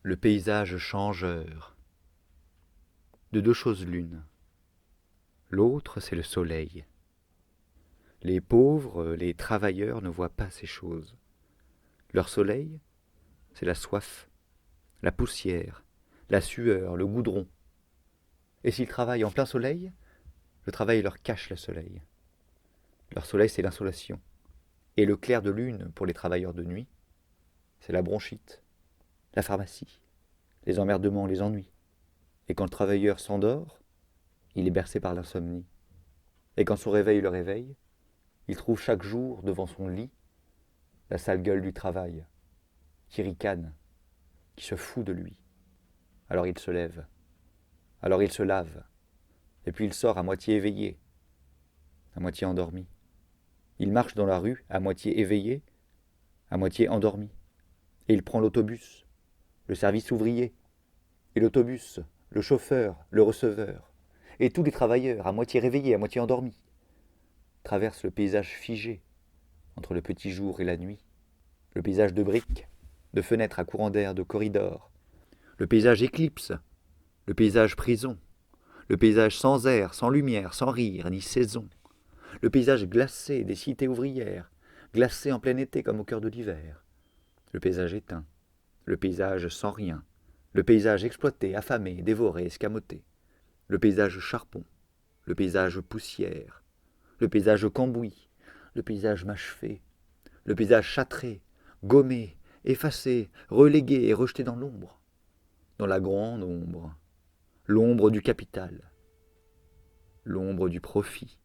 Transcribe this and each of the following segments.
Le paysage changeur. De deux choses l'une. L'autre, c'est le soleil. Les pauvres, les travailleurs ne voient pas ces choses. Leur soleil, c'est la soif, la poussière, la sueur, le goudron. Et s'ils travaillent en plein soleil, le travail leur cache le soleil. Leur soleil, c'est l'insolation. Et le clair de lune, pour les travailleurs de nuit, c'est la bronchite, la pharmacie, les emmerdements, les ennuis. Et quand le travailleur s'endort, il est bercé par l'insomnie. Et quand son réveil le réveille, il trouve chaque jour devant son lit la sale gueule du travail, qui ricane, qui se fout de lui. Alors il se lève, alors il se lave, et puis il sort à moitié éveillé, à moitié endormi. Il marche dans la rue à moitié éveillé, à moitié endormi. Et il prend l'autobus, le service ouvrier, et l'autobus, le chauffeur, le receveur, et tous les travailleurs, à moitié réveillés, à moitié endormis, traversent le paysage figé entre le petit jour et la nuit, le paysage de briques, de fenêtres à courant d'air, de corridors, le paysage éclipse, le paysage prison, le paysage sans air, sans lumière, sans rire, ni saison, le paysage glacé des cités ouvrières, glacé en plein été comme au cœur de l'hiver, le paysage éteint, le paysage sans rien, le paysage exploité, affamé, dévoré, escamoté, le paysage charbon, le paysage poussière, le paysage cambouis, le paysage mâchefé, le paysage châtré, gommé, effacé, relégué et rejeté dans l'ombre, dans la grande ombre, l'ombre du capital, l'ombre du profit.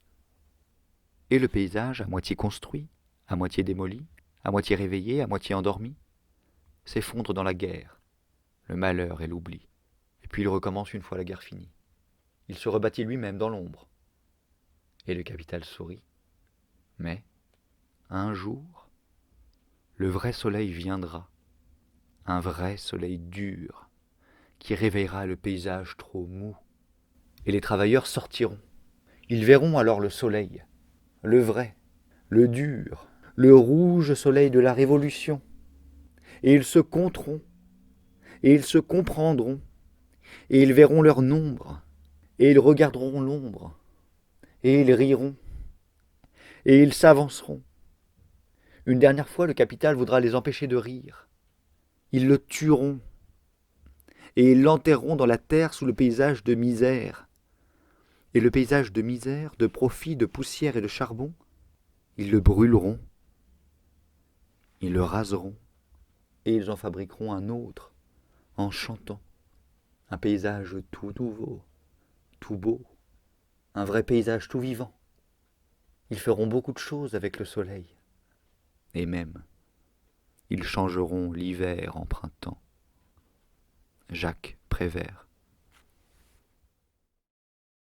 Et le paysage, à moitié construit, à moitié démoli, à moitié réveillé, à moitié endormi, s'effondre dans la guerre, le malheur et l'oubli. Et puis il recommence une fois la guerre finie. Il se rebâtit lui-même dans l'ombre. Et le capital sourit. Mais, un jour, le vrai soleil viendra, un vrai soleil dur, qui réveillera le paysage trop mou. Et les travailleurs sortiront. Ils verront alors le soleil, le vrai, le dur, le rouge soleil de la révolution. Et ils se compteront, et ils se comprendront, et ils verront leur nombre, et ils regarderont l'ombre, et ils riront, et ils s'avanceront. Une dernière fois, le capital voudra les empêcher de rire. Ils le tueront, et ils l'enterreront dans la terre sous le paysage de misère. Et le paysage de misère, de profit, de poussière et de charbon, ils le brûleront, ils le raseront, et ils en fabriqueront un autre, en chantant. Un paysage tout nouveau, tout beau, un vrai paysage tout vivant. Ils feront beaucoup de choses avec le soleil. Et même, ils changeront l'hiver en printemps. Jacques Prévert.